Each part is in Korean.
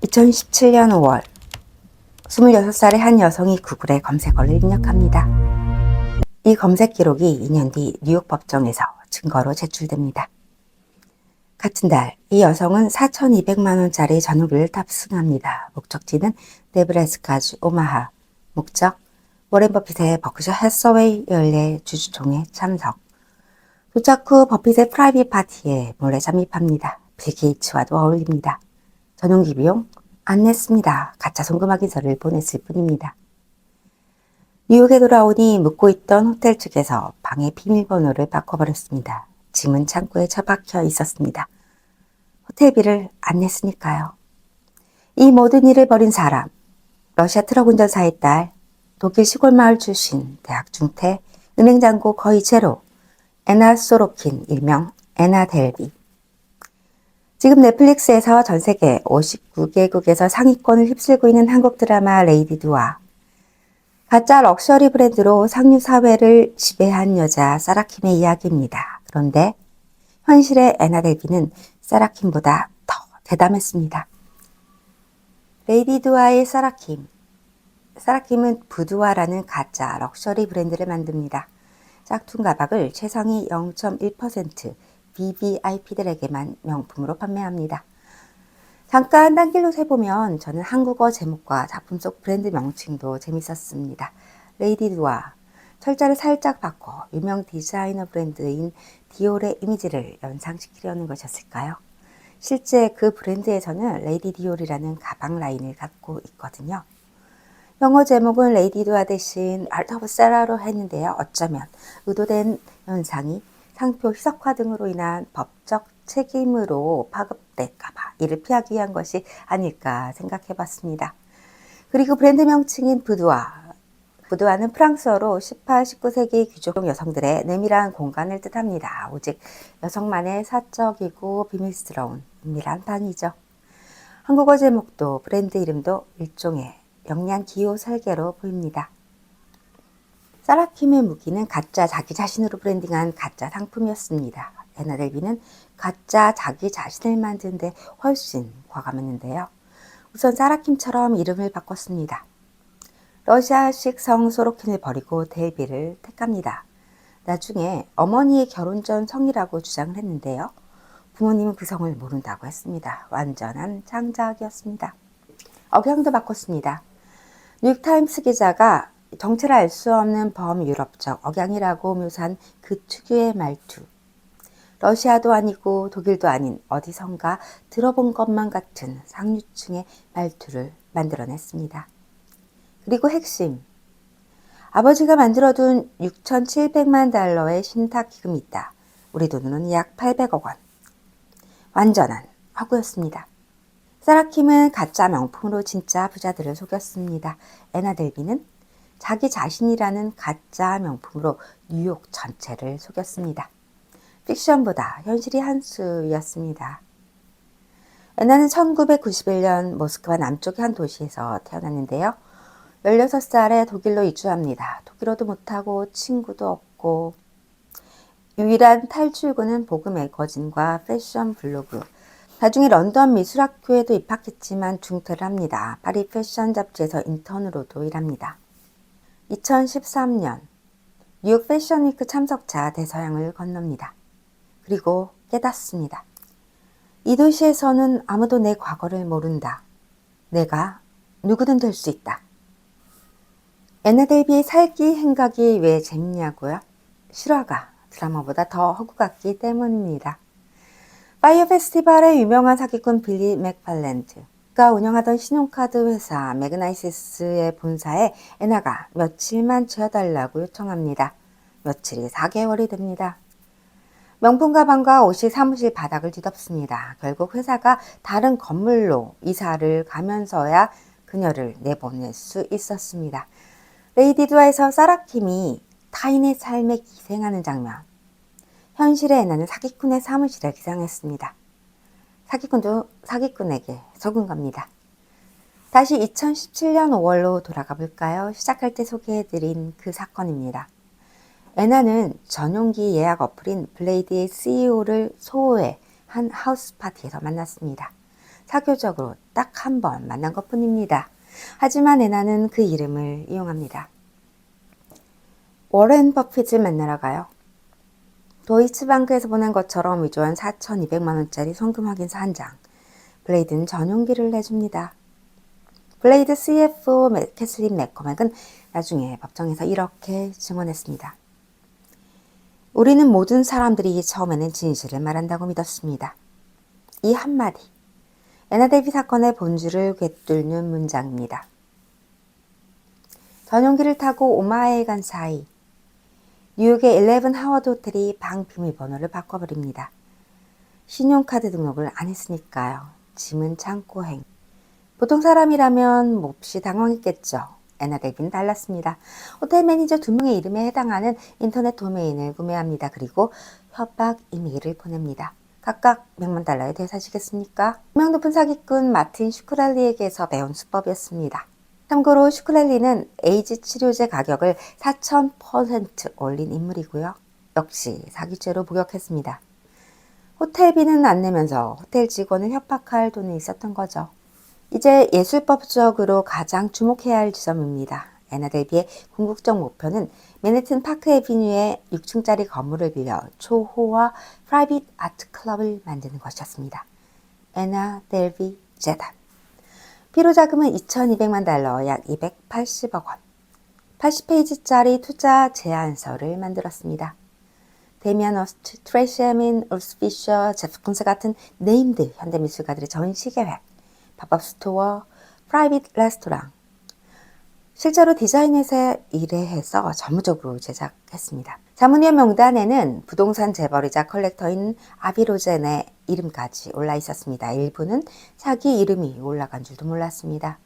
2017년 5월 26살의 한 여성이 구글에 검색어를 입력합니다. 이 검색 기록이 2년 뒤 뉴욕 법정에서 증거로 제출됩니다. 같은 달 이 여성은 4,200만 원짜리 전용기를 탑승합니다. 목적지는 네브래스카주 오마하, 목적 워렌 버핏의 버크셔 해서웨이 연례 주주총회 참석. 도착 후 버핏의 프라이빗 파티에 몰래 잠입합니다. 빌 게이츠와도 어울립니다. 전용기 비용 안 냈습니다. 가짜 송금 확인서를 보냈을 뿐입니다. 뉴욕에 돌아오니 묵고 있던 호텔 측에서 방의 비밀번호를 바꿔버렸습니다. 짐은 창고에 처박혀 있었습니다. 호텔비를 안 냈으니까요. 이 모든 일을 벌인 사람, 러시아 트럭 운전사의 딸, 독일 시골 마을 출신, 대학 중퇴, 은행 잔고 거의 제로, 애나 소로킨, 일명 애나 델비. 지금 넷플릭스에서 전 세계 59개국에서 상위권을 휩쓸고 있는 한국 드라마 레이디 두아, 가짜 럭셔리 브랜드로 상류 사회를 지배한 여자 사라킴의 이야기입니다. 그런데 현실의 애나 델비는 사라킴보다 더 대담했습니다. 레이디 두아의 사라킴. 사라킴은 부두아라는 가짜 럭셔리 브랜드를 만듭니다. 짝퉁 가방을 최상위 0.1% VVIP들에게만 명품으로 판매합니다. 잠깐 딴 길로 세보면 저는 한국어 제목과 작품 속 브랜드 명칭도 재밌었습니다. 레이디 두아, 철자를 살짝 바꿔 유명 디자이너 브랜드인 디올의 이미지를 연상시키려는 것이었을까요? 실제 그 브랜드에서는 레이디 디올이라는 가방 라인을 갖고 있거든요. 영어 제목은 레이디 두아 대신 아트 오브 세라로 했는데요. 어쩌면 의도된 현상이 상표 희석화 등으로 인한 법적 책임으로 파급될까봐 이를 피하기 위한 것이 아닐까 생각해봤습니다. 그리고 브랜드 명칭인 부두아. 부두아는 프랑스어로 18, 19세기 귀족 여성들의 내밀한 공간을 뜻합니다. 오직 여성만의 사적이고 비밀스러운 은밀한 방이죠. 한국어 제목도 브랜드 이름도 일종의 영리한 기호 설계로 보입니다. 사라킴의 무기는 가짜 자기 자신으로 브랜딩한 가짜 상품이었습니다. 애나 델비는 가짜 자기 자신을 만드는 데 훨씬 과감했는데요. 우선 사라킴처럼 이름을 바꿨습니다. 러시아식 성 소로킨을 버리고 델비를 택합니다. 나중에 어머니의 결혼 전 성이라고 주장을 했는데요. 부모님은 그 성을 모른다고 했습니다. 완전한 창작이었습니다. 억양도 바꿨습니다. 뉴욕타임스 기자가 정체를 알 수 없는 범유럽적 억양이라고 묘사한 그 특유의 말투. 러시아도 아니고 독일도 아닌 어디선가 들어본 것만 같은 상류층의 말투를 만들어냈습니다. 그리고 핵심. 아버지가 만들어둔 6,700만 달러의 신탁 기금이 있다. 우리 돈으로는 약 800억 원. 완전한 허구였습니다. 사라킴은 가짜 명품으로 진짜 부자들을 속였습니다. 애나 델비는 자기 자신이라는 가짜 명품으로 뉴욕 전체를 속였습니다. 픽션보다 현실이 한 수였습니다. 애나는 1991년 모스크바 남쪽의 한 도시에서 태어났는데요. 16살에 독일로 이주합니다. 독일어도 못하고 친구도 없고 유일한 탈출구는 보그 매거진과 패션 블로그. 나중에 런던 미술학교에도 입학했지만 중퇴를 합니다. 파리 패션 잡지에서 인턴으로도 일합니다. 2013년 뉴욕 패션위크 참석자 대서양을 건넙니다. 그리고 깨닫습니다. 이 도시에서는 아무도 내 과거를 모른다. 내가 누구든 될 수 있다. 애나 델비의 살기 행각이 왜 재밌냐고요? 실화가 드라마보다 더 허구 같기 때문입니다. 파이어 페스티벌의 유명한 사기꾼 빌리 맥팔랜드가 운영하던 신용카드 회사 매그나이시스의 본사에 애나가 며칠만 지어달라고 요청합니다. 며칠이 4개월이 됩니다. 명품 가방과 옷이 사무실 바닥을 뒤덮습니다. 결국 회사가 다른 건물로 이사를 가면서야 그녀를 내보낼 수 있었습니다. 레이디 두아에서 사라킴이 타인의 삶에 기생하는 장면. 현실의 애나는 사기꾼의 사무실에 기상했습니다. 사기꾼도 사기꾼에게 속은 겁니다. 다시 2017년 5월로 돌아가 볼까요? 시작할 때 소개해드린 그 사건입니다. 애나는 전용기 예약 어플인 블레이드의 CEO를 소호해 한 하우스 파티에서 만났습니다. 사교적으로 딱 한 번 만난 것뿐입니다. 하지만 애나는 그 이름을 이용합니다. 워렌 버핏을 만나러 가요. 도이치방크에서 보낸 것처럼 위조한 4,200만 원짜리 송금 확인서 한 장. 블레이드는 전용기를 내줍니다. 블레이드 CFO 캐슬린 맥코맥은 나중에 법정에서 이렇게 증언했습니다. 우리는 모든 사람들이 처음에는 진실을 말한다고 믿었습니다. 이 한마디, 애나 데이비 사건의 본질을 꿰뚫는 문장입니다. 전용기를 타고 오마이에 간 사이 뉴욕의 11 하워드 호텔이 방 비밀번호를 바꿔버립니다. 신용카드 등록을 안 했으니까요. 짐은 창고행. 보통 사람이라면 몹시 당황했겠죠. 애나 데이비는 달랐습니다. 호텔 매니저 2명의 이름에 해당하는 인터넷 도메인을 구매합니다. 그리고 협박 이메일을 보냅니다. 각각 $100만 대사시겠습니까? 수명 높은 사기꾼 마틴 슈크랄리에게서 배운 수법이었습니다. 참고로 슈크랄리는 에이즈 치료제 가격을 4,000% 올린 인물이고요. 역시 사기죄로 복역했습니다. 호텔비는 안 내면서 호텔 직원을 협박할 돈이 있었던 거죠. 이제 예술법적으로 가장 주목해야 할 지점입니다. 애나 데이비의 궁극적 목표는 맨해튼 파크 애비뉴의 6층짜리 건물을 빌려 초호화 프라이빗 아트 클럽을 만드는 것이었습니다. 애나 데이비 재단. 필요 자금은 $2,200만, 약 280억 원. 80페이지짜리 투자 제안서를 만들었습니다. 데미안 어스트, 트레이시 에민, 울스 피셔, 제프 콘스 같은 네임드 현대미술가들의 전시계획, 팝업 스토어, 프라이빗 레스토랑. 실제로 디자인회사에 의뢰해서 전무적으로 제작했습니다. 자문위원 명단에는 부동산 재벌이자 컬렉터인 아비로젠의 이름까지 올라 있었습니다. 일부는 자기 이름이 올라간 줄도 몰랐습니다.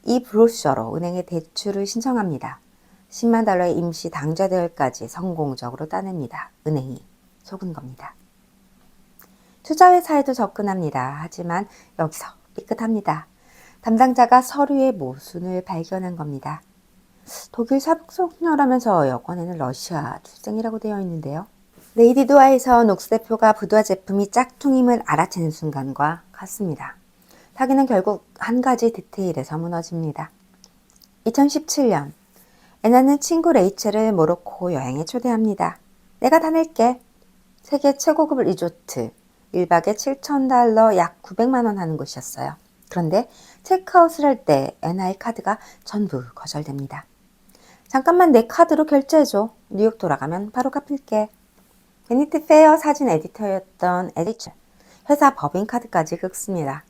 이 브로셔로 은행에 대출을 신청합니다. $10만 임시 당좌 대여까지 성공적으로 따냅니다. 은행이 속은 겁니다. 투자회사에도 접근합니다. 하지만 여기서 삐끗합니다. 담당자가 서류의 모순을 발견한 겁니다. 독일 사북소녀라면서 여권에는 러시아 출생이라고 되어 있는데요. 레이디 도아에서 녹스 대표가 부두아 제품이 짝퉁임을 알아채는 순간과 같습니다. 사기는 결국 한 가지 디테일에서 무너집니다. 2017년 애나는 친구 레이첼을 모로코 여행에 초대합니다. 내가 다 낼게. 세계 최고급 리조트 1박에 $7,000, 약 900만 원 하는 곳이었어요. 그런데 체크아웃을 할 때 애나의 카드가 전부 거절됩니다. 잠깐만 내 카드로 결제해줘. 뉴욕 돌아가면 바로 갚을게. 베니티 페어 사진 에디터였던 에리첼. 회사 법인카드까지 긁습니다.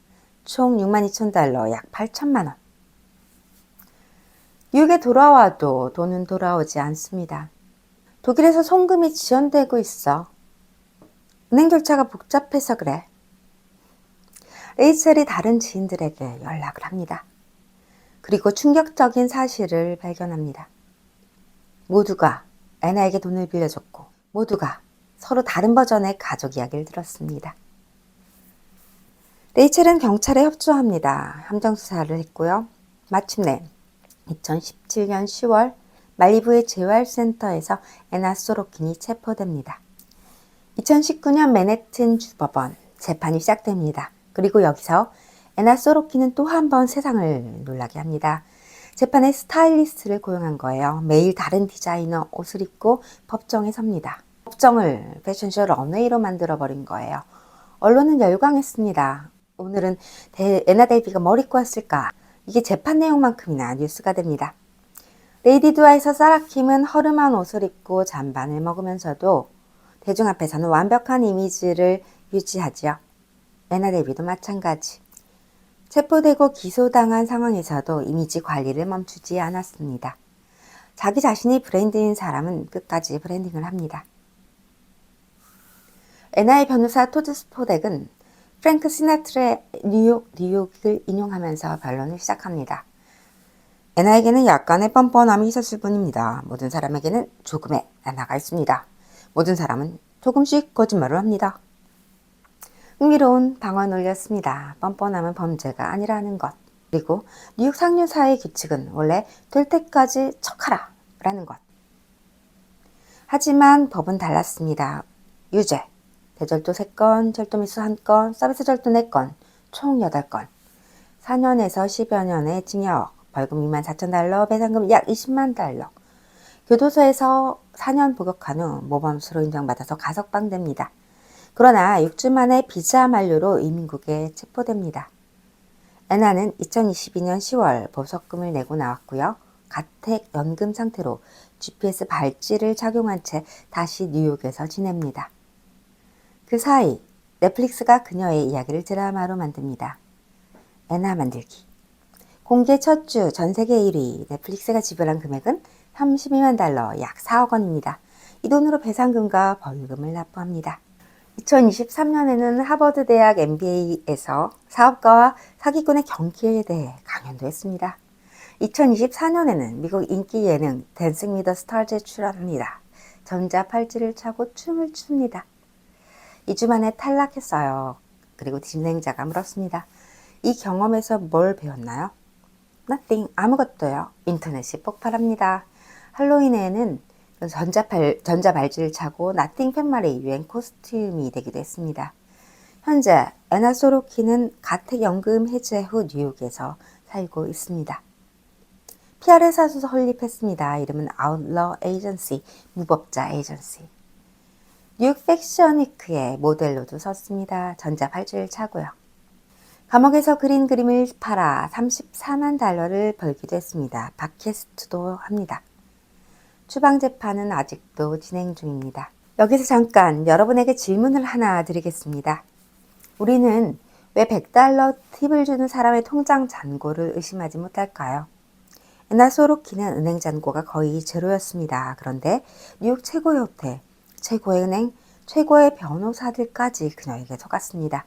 총 $62,000, 약 8천만 원. 뉴욕에 돌아와도 돈은 돌아오지 않습니다. 독일에서 송금이 지연되고 있어. 은행 절차가 복잡해서 그래. 레이첼이 다른 지인들에게 연락을 합니다. 그리고 충격적인 사실을 발견합니다. 모두가 애나에게 돈을 빌려줬고 모두가 서로 다른 버전의 가족 이야기를 들었습니다. 레이첼은 경찰에 협조합니다. 함정수사를 했고요. 마침내 2017년 10월 말리부의 재활센터에서 애나 소로킨이 체포됩니다. 2019년 맨해튼 주법원 재판이 시작됩니다. 그리고 여기서 애나 소로킨은 또 한 번 세상을 놀라게 합니다. 재판에 스타일리스트를 고용한 거예요. 매일 다른 디자이너 옷을 입고 법정에 섭니다. 법정을 패션쇼 런웨이로 만들어버린 거예요. 언론은 열광했습니다. 오늘은 애나 데이비가 뭘 입고 왔을까? 이게 재판 내용만큼이나 뉴스가 됩니다. 레이디 두아에서 사라 킴은 허름한 옷을 입고 잔반을 먹으면서도 대중 앞에서는 완벽한 이미지를 유지하지요. 애나 데이비도 마찬가지. 체포되고 기소당한 상황에서도 이미지 관리를 멈추지 않았습니다. 자기 자신이 브랜드인 사람은 끝까지 브랜딩을 합니다. 애나의 변호사 토드 스포덱은 프랭크 시나트라의 뉴욕을 인용하면서 변론을 시작합니다. 애나에게는 약간의 뻔뻔함이 있었을 뿐입니다. 모든 사람에게는 조금의 애나가 있습니다. 모든 사람은 조금씩 거짓말을 합니다. 흥미로운 방언을 올렸습니다. 뻔뻔함은 범죄가 아니라는 것. 그리고 뉴욕 상류사의 규칙은 원래 될 때까지 척하라 라는 것. 하지만 법은 달랐습니다. 유죄, 대절도 3건, 절도 미수 1건, 서비스 절도 4건, 총 8건, 4년에서 10여 년의 징역, 벌금 24,000달러, 배상금 약 20만 달러. 교도소에서 4년 복역한 후 모범수로 인정받아서 가석방됩니다. 그러나 6주 만에 비자 만료로 이민국에 체포됩니다. 애나는 2022년 10월 보석금을 내고 나왔고요. 가택 연금 상태로 GPS 발찌를 착용한 채 다시 뉴욕에서 지냅니다. 그 사이 넷플릭스가 그녀의 이야기를 드라마로 만듭니다. 애나 만들기. 공개 첫 주 전 세계 1위, 넷플릭스가 지불한 금액은 32만 달러, 약 4억 원입니다. 이 돈으로 배상금과 벌금을 납부합니다. 2023년에는 하버드 대학 MBA에서 사업가와 사기꾼의 경기에 대해 강연도 했습니다. 2024년에는 미국 인기 예능 댄싱 위더 스타즈에 출연합니다. 전자 팔찌를 차고 춤을 춥니다. 2주 만에 탈락했어요. 그리고 진행자가 물었습니다. 이 경험에서 뭘 배웠나요? Nothing, 아무것도요. 인터넷이 폭발합니다. 할로윈에는 전자 발찌를 차고 나띵 팻말이 유행 코스튬이 되기도 했습니다. 현재 애나 소로키는 가택연금 해제 후 뉴욕에서 살고 있습니다. PR 회사도 설립했습니다. 이름은 아웃러 에이전시, 무법자 에이전시. 뉴욕 패션 위크에 모델로도 섰습니다. 전자 발찌를 차고요. 감옥에서 그린 그림을 팔아 34만 달러를 벌기도 했습니다. 팟캐스트도 합니다. 추방 재판은 아직도 진행 중입니다. 여기서 잠깐 여러분에게 질문을 하나 드리겠습니다. 우리는 왜 100달러 팁을 주는 사람의 통장 잔고를 의심하지 못할까요? 애나 소로키는 은행 잔고가 거의 제로였습니다. 그런데 뉴욕 최고의 호텔, 최고의 은행, 최고의 변호사들까지 그녀에게 속았습니다.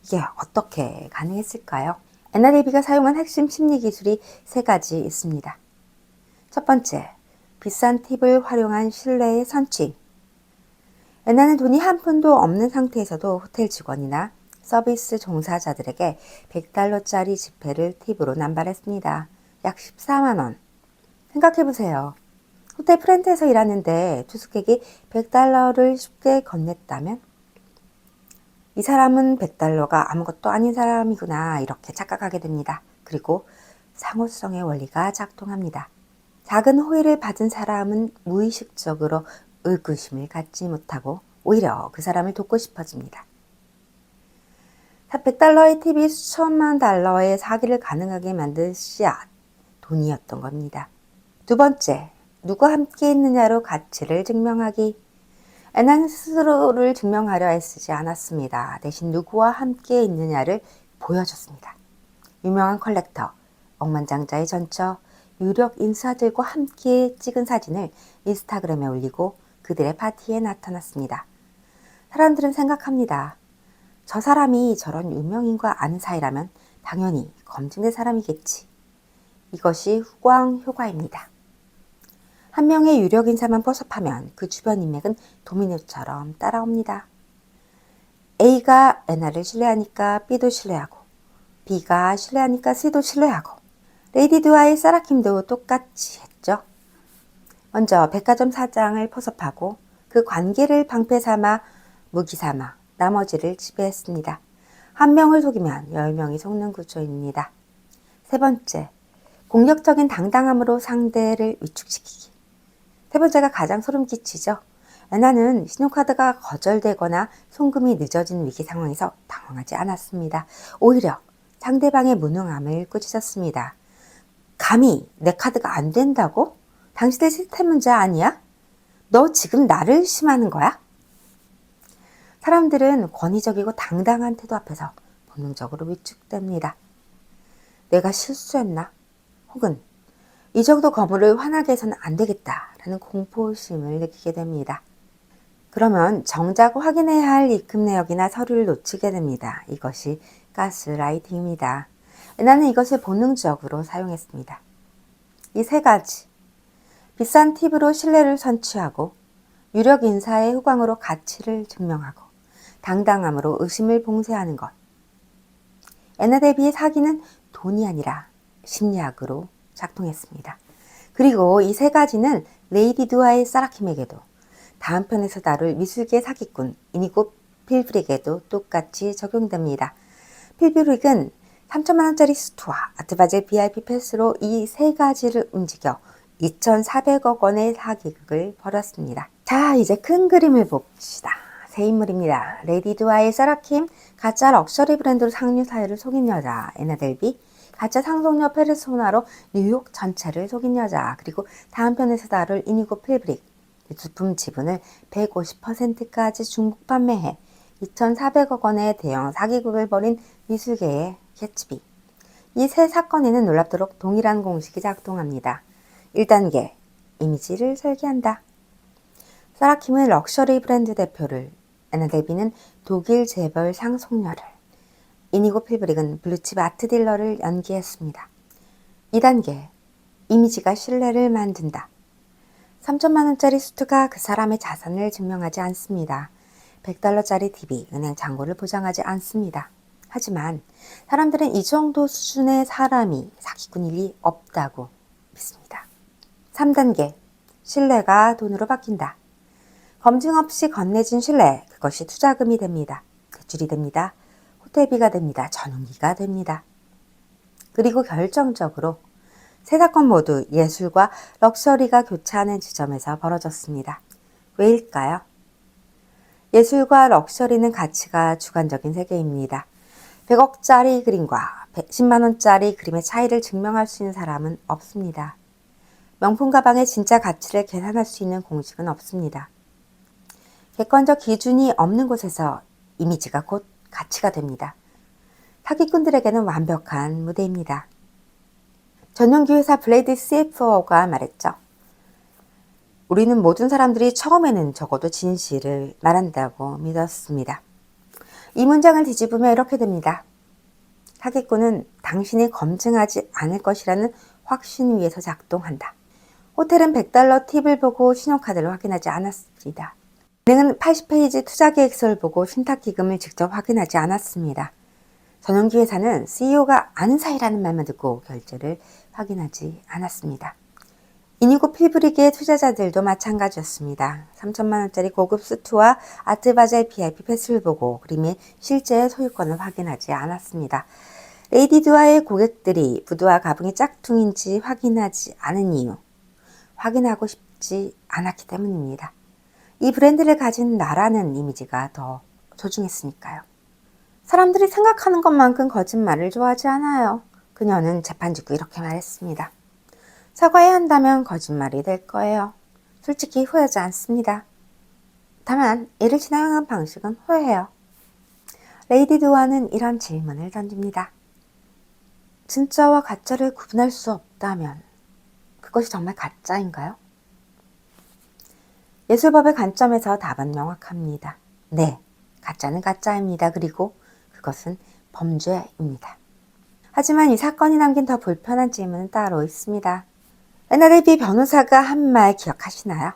이게 어떻게 가능했을까요? 애나 데비가 사용한 핵심 심리 기술이 3가지 있습니다. 첫 번째, 비싼 팁을 활용한 신뢰의 선취. 애나는 돈이 한 푼도 없는 상태에서도 호텔 직원이나 서비스 종사자들에게 100달러짜리 지폐를 팁으로 남발했습니다. 약 14만 원. 생각해보세요. 호텔 프렌트에서 일하는데 투숙객이 100달러를 쉽게 건넸다면 이 사람은 100달러가 아무것도 아닌 사람이구나 이렇게 착각하게 됩니다. 그리고 상호성의 원리가 작동합니다. 작은 호의를 받은 사람은 무의식적으로 의구심을 갖지 못하고 오히려 그 사람을 돕고 싶어집니다. 100달러의 팁이 수천만 달러의 사기를 가능하게 만든 씨앗, 돈이었던 겁니다. 두 번째, 누구와 함께 있느냐로 가치를 증명하기. 애나는 스스로를 증명하려 애쓰지 않았습니다. 대신 누구와 함께 있느냐를 보여줬습니다. 유명한 컬렉터, 억만장자의 전처, 유력 인사들과 함께 찍은 사진을 인스타그램에 올리고 그들의 파티에 나타났습니다. 사람들은 생각합니다. 저 사람이 저런 유명인과 아는 사이라면 당연히 검증된 사람이겠지. 이것이 후광 효과입니다. 한 명의 유력 인사만 포섭하면 그 주변 인맥은 도미노처럼 따라옵니다. A가 애나를 신뢰하니까 B도 신뢰하고, B가 신뢰하니까 C도 신뢰하고, 레이디 두아의 사라킴도 똑같이 했죠. 먼저 백화점 사장을 포섭하고 그 관계를 방패 삼아 무기 삼아 나머지를 지배했습니다. 한 명을 속이면 10명이 속는 구조입니다. 세 번째, 공격적인 당당함으로 상대를 위축시키기. 세 번째가 가장 소름 끼치죠. 애나는 신용카드가 거절되거나 송금이 늦어진 위기 상황에서 당황하지 않았습니다. 오히려 상대방의 무능함을 꾸짖었습니다. 감히 내 카드가 안 된다고? 당신의 시스템 문제 아니야? 너 지금 나를 의심하는 거야? 사람들은 권위적이고 당당한 태도 앞에서 본능적으로 위축됩니다. 내가 실수했나? 혹은 이 정도 거물을 환하게 해서는 안 되겠다라는 공포심을 느끼게 됩니다. 그러면 정작 확인해야 할 입금 내역이나 서류를 놓치게 됩니다. 이것이 가스라이팅입니다. 나는 이것을 본능적으로 사용했습니다. 이 3가지, 비싼 팁으로 신뢰를 선취하고 유력 인사의 후광으로 가치를 증명하고 당당함으로 의심을 봉쇄하는 것. 애나 데비의 사기는 돈이 아니라 심리학으로 작동했습니다. 그리고 이 3가지는 레이디 두아의 사라킴에게도 다음 편에서 다룰 미술계 사기꾼 이니고 필브릭에도 똑같이 적용됩니다. 필브릭은 3천만 원짜리 수트와 아트바젤 VIP 패스로 이 세 가지를 움직여 2,400억 원의 사기극을 벌였습니다. 자, 이제 큰 그림을 봅시다. 새 인물입니다. 레이디 두아의 사라킴, 가짜 럭셔리 브랜드로 상류 사회를 속인 여자 애나 델비, 가짜 상속녀 페르소나로 뉴욕 전체를 속인 여자, 그리고 다음 편에서 다룰 이니고 필브릭, 제품 지분을 150%까지 중국 판매해 2,400억 원의 대형 사기극을 벌인 미술계의 개츠비. 이 세 사건에는 놀랍도록 동일한 공식이 작동합니다. 1단계, 이미지를 설계한다. 사라킴은 럭셔리 브랜드 대표를, 애나 델비는 독일 재벌 상속녀를, 이니고 필브릭은 블루칩 아트 딜러를 연기했습니다. 2단계, 이미지가 신뢰를 만든다. 3천만 원짜리 수트가 그 사람의 자산을 증명하지 않습니다. 100달러짜리 TV, 은행 잔고를 보장하지 않습니다. 하지만 사람들은 이 정도 수준의 사람이 사기꾼일 리 없다고 믿습니다. 3단계, 신뢰가 돈으로 바뀐다. 검증 없이 건네진 신뢰, 그것이 투자금이 됩니다. 대출이 됩니다. 호텔비가 됩니다. 전용기가 됩니다. 그리고 결정적으로 세 사건 모두 예술과 럭셔리가 교차하는 지점에서 벌어졌습니다. 왜일까요? 예술과 럭셔리는 가치가 주관적인 세계입니다. 100억짜리 그림과 110만 원짜리 그림의 차이를 증명할 수 있는 사람은 없습니다. 명품 가방의 진짜 가치를 계산할 수 있는 공식은 없습니다. 객관적 기준이 없는 곳에서 이미지가 곧 가치가 됩니다. 사기꾼들에게는 완벽한 무대입니다. 전용기 회사 블레이드 CFO가 말했죠. 우리는 모든 사람들이 처음에는 적어도 진실을 말한다고 믿었습니다. 이 문장을 뒤집으면 이렇게 됩니다. 사기꾼은 당신이 검증하지 않을 것이라는 확신 위에서 작동한다. 호텔은 100달러 팁을 보고 신용카드를 확인하지 않았습니다. 은행은 80페이지 투자계획서를 보고 신탁기금을 직접 확인하지 않았습니다. 전용기 회사는 CEO가 아는 사이라는 말만 듣고 결제를 확인하지 않았습니다. 이니고 필브릭의 투자자들도 마찬가지였습니다. 3천만 원짜리 고급 수트와 아트바젤 VIP 패스를 보고 그림의 실제 소유권을 확인하지 않았습니다. 레이디 두아의 고객들이 부두와 가붕이 짝퉁인지 확인하지 않은 이유, 확인하고 싶지 않았기 때문입니다. 이 브랜드를 가진 나라는 이미지가 더 소중했으니까요. 사람들이 생각하는 것만큼 거짓말을 좋아하지 않아요. 그녀는 재판 직후 이렇게 말했습니다. 사과해야 한다면 거짓말이 될 거예요. 솔직히 후회하지 않습니다. 다만 이를 진행한 방식은 후회해요. 레이디 두아는 이런 질문을 던집니다. 진짜와 가짜를 구분할 수 없다면 그것이 정말 가짜인가요? 예술법의 관점에서 답은 명확합니다. 네, 가짜는 가짜입니다. 그리고 그것은 범죄입니다. 하지만 이 사건이 남긴 더 불편한 질문은 따로 있습니다. 애나 델비 변호사가 한 말 기억하시나요?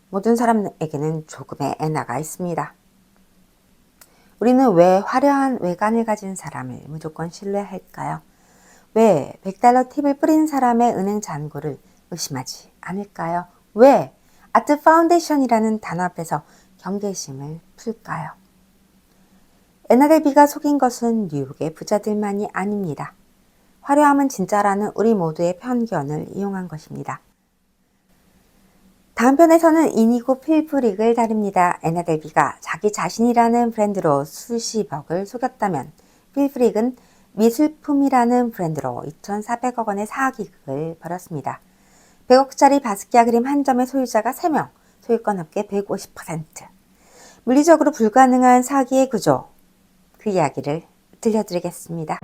모든 사람에게는 조금의 애나가 있습니다. 우리는 왜 화려한 외관을 가진 사람을 무조건 신뢰할까요? 왜 100달러 팁을 뿌리는 사람의 은행 잔고를 의심하지 않을까요? 왜 아트 파운데이션이라는 단어 앞에서 경계심을 풀까요? 애나 델비가 속인 것은 뉴욕의 부자들만이 아닙니다. 화려함은 진짜라는 우리 모두의 편견을 이용한 것입니다. 다음 편에서는 이니고 필브릭을 다룹니다. 애나 델비가 자기 자신이라는 브랜드로 수십억을 속였다면 필브릭은 미술품이라는 브랜드로 2,400억 원의 사기극을 벌였습니다. 100억짜리 바스키아 그림 한 점의 소유자가 3명, 소유권 합계 150%. 물리적으로 불가능한 사기의 구조, 그 이야기를 들려드리겠습니다.